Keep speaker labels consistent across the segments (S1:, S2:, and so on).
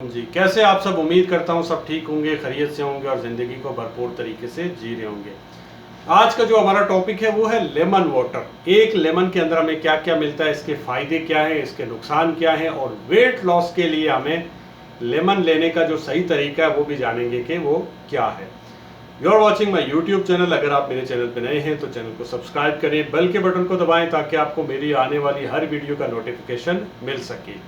S1: जी, कैसे आप सब? उम्मीद करता हूँ सब ठीक होंगे, खैरियत से होंगे और ज़िंदगी को भरपूर तरीके से जी रहे होंगे। आज का जो हमारा टॉपिक है वो है लेमन वाटर। एक लेमन के अंदर हमें क्या क्या मिलता है, इसके फ़ायदे क्या हैं, इसके नुकसान क्या हैं और वेट लॉस के लिए हमें लेमन लेने का जो सही तरीका है वो भी जानेंगे कि वो क्या है। You are watching my YouTube channel. अगर आप मेरे चैनल पर नए हैं तो चैनल को सब्सक्राइब करें, बेल के बटन को दबाएं ताकि आपको मेरी आने वाली हर वीडियो का नोटिफिकेशन मिल सके।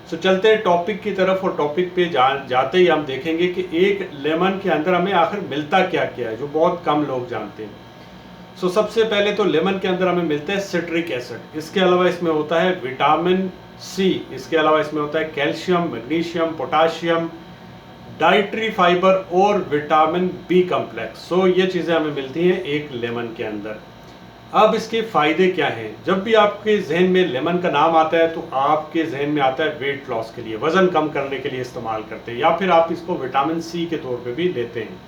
S1: तो चलते हैं टॉपिक की तरफ और टॉपिक पे जाते ही हम देखेंगे कि एक लेमन के अंदर हमें आखिर मिलता क्या क्या है, जो बहुत कम लोग जानते हैं। सबसे पहले तो लेमन के अंदर हमें मिलता है सिट्रिक एसिड। इसके अलावा इसमें होता है विटामिन सी। इसके अलावा इसमें होता है calcium, magnesium, potassium, dietary fibre और विटामिन बी कम्प्लेक्स। ये चीज़ें हमें मिलती हैं एक लेमन के अंदर। अब इसके फायदे क्या हैं? जब भी आपके जहन में लेमन का नाम आता है तो आपके जहन में आता है वेट लॉस के लिए, वजन कम करने के लिए इस्तेमाल करते हैं, या फिर आप इसको विटामिन सी के तौर पे भी लेते हैं।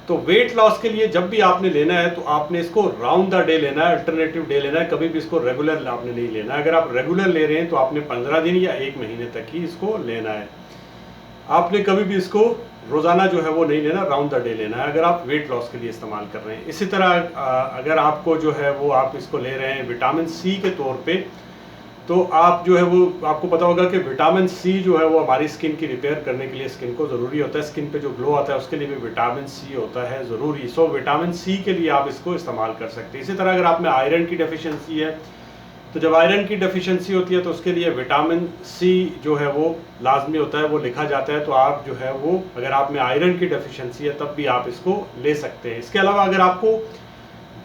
S1: तो वेट लॉस के लिए जब भी आपने लेना है तो आपने इसको राउंड द डे लेना है, अल्टरनेटिव डे लेना है। कभी भी इसको रेगुलर आपने नहीं लेना है। अगर आप रेगुलर ले रहे हैं तो आपने 15 दिन या 1 महीने तक ही इसको लेना है। आपने कभी भी इसको रोज़ाना जो है वो नहीं लेना, राउंड द डे लेना है अगर आप वेट लॉस के लिए इस्तेमाल कर रहे हैं। इसी तरह अगर आपको जो है वो आप इसको ले रहे हैं विटामिन सी के तौर पे, तो आप जो है वो आपको पता होगा कि विटामिन सी जो है वो हमारी स्किन की रिपेयर करने के लिए स्किन को ज़रूरी होता है। स्किन पे जो ग्लो आता है उसके लिए भी विटामिन सी होता है ज़रूरी। विटामिन सी के लिए आप इसको इस्तेमाल कर सकते हैं। इसी तरह अगर आप में आयरन की डेफिशिएंसी है तो जब आयरन की डेफिशिएंसी होती है तो उसके लिए विटामिन सी जो है वो लाजमी होता है, वो लिखा जाता है। तो आप जो है वो अगर आप में आयरन की डेफिशिएंसी है तब भी आप इसको ले सकते हैं। इसके अलावा अगर आपको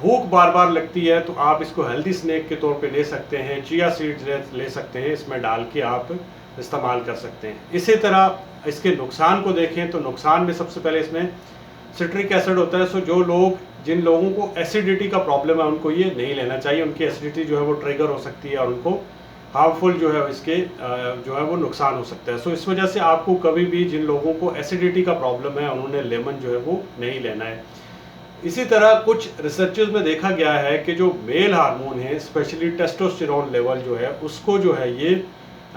S1: भूख बार बार लगती है तो आप इसको हेल्दी स्नैक के तौर पे ले सकते हैं। चिया सीड्स ले सकते हैं, इसमें डाल के आप इस्तेमाल कर सकते हैं। इसी तरह इसके नुकसान को देखें तो नुकसान में सबसे पहले इसमें सिट्रिक एसिड होता है। जिन लोगों को एसिडिटी का प्रॉब्लम है उनको ये नहीं लेना चाहिए। उनकी एसिडिटी जो है वो ट्रिगर हो सकती है और उनको हार्मफुल जो है इसके जो है वो नुकसान हो सकता है। इस वजह से आपको कभी भी जिन लोगों को एसिडिटी का प्रॉब्लम है उन्होंने लेमन जो है वो नहीं लेना है। इसी तरह कुछ रिसर्चेस में देखा गया है कि जो मेल हार्मोन है, स्पेशली टेस्टोस्टेरोन लेवल जो है उसको जो है ये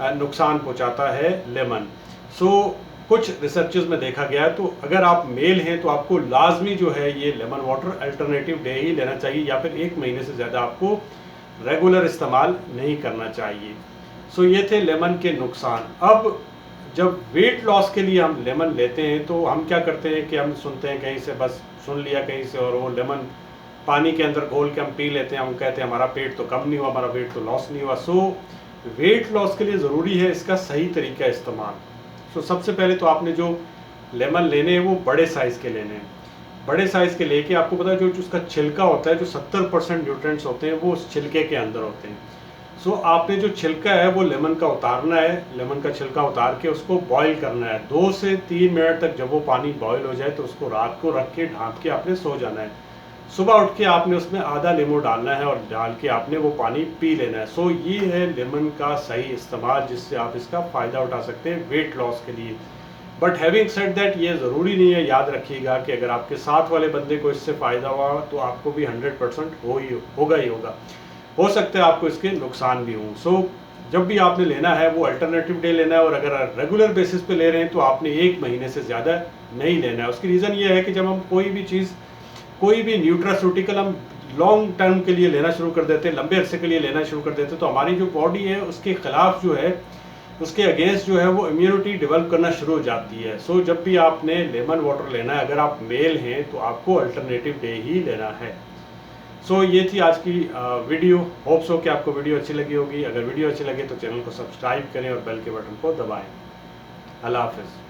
S1: नुकसान पहुंचाता है लेमन। कुछ रिसर्चेस में देखा गया है। तो अगर आप मेल हैं तो आपको लाजमी जो है ये लेमन वाटर अल्टरनेटिव डे ही लेना चाहिए, या फिर 1 महीने से ज़्यादा आपको रेगुलर इस्तेमाल नहीं करना चाहिए। ये थे लेमन के नुकसान। अब जब वेट लॉस के लिए हम लेमन लेते हैं तो हम क्या करते हैं कि हम सुनते हैं कहीं से, बस सुन लिया कहीं से और वो लेमन पानी के अंदर घोल के हम पी लेते हैं। हम कहते हैं हमारा पेट तो कम नहीं हुआ, हमारा वेट तो लॉस नहीं हुआ। वेट लॉस के लिए ज़रूरी है इसका सही तरीका इस्तेमाल। सबसे पहले तो आपने जो लेमन लेने हैं वो बड़े साइज़ के लेने हैं। बड़े साइज़ के लेके आपको पता है जो उसका छिलका होता है, जो 70% न्यूट्रिएंट्स होते हैं वो उस छिलके के अंदर होते हैं। आपने जो छिलका है वो लेमन का उतारना है। लेमन का छिलका उतार के उसको बॉईल करना है 2 से 3 मिनट तक। जब वो पानी बॉईल हो जाए तो उसको रात को रख के ढाँप के आपने सो जाना है। सुबह उठ के आपने उसमें आधा नींबू डालना है और डाल के आपने वो पानी पी लेना है। ये है लेमन का सही इस्तेमाल, जिससे आप इसका फ़ायदा उठा सकते हैं वेट लॉस के लिए। बट हैविंग सेड दैट, ये ज़रूरी नहीं है। याद रखिएगा कि अगर आपके साथ वाले बंदे को इससे फ़ायदा हुआ तो आपको भी 100% होगा ही होगा। हो सकता है आपको इसके नुकसान भी हों। जब भी आपने लेना है वो अल्टरनेटिव डे लेना है, और अगर रेगुलर बेसिस पे ले रहे हैं तो आपने 1 महीने से ज़्यादा नहीं लेना है। उसकी रीज़न ये है कि जब हम कोई भी न्यूट्रास्यूटिकल हम लॉन्ग टर्म के लिए लेना शुरू कर देते हैं, लंबे अरसे के लिए लेना शुरू कर देते हैं, तो हमारी जो बॉडी है उसके खिलाफ जो है, उसके अगेंस्ट जो है वो इम्यूनिटी डेवलप करना शुरू हो जाती है। जब भी आपने लेमन वाटर लेना है, अगर आप मेल हैं तो आपको अल्टरनेटिव डे ही लेना है। ये थी आज की वीडियो। होप सो कि आपको वीडियो अच्छी लगी होगी। अगर वीडियो अच्छी लगे तो चैनल को सब्सक्राइब करें और बेल के बटन को दबाएं। अल्लाह हाफिज़।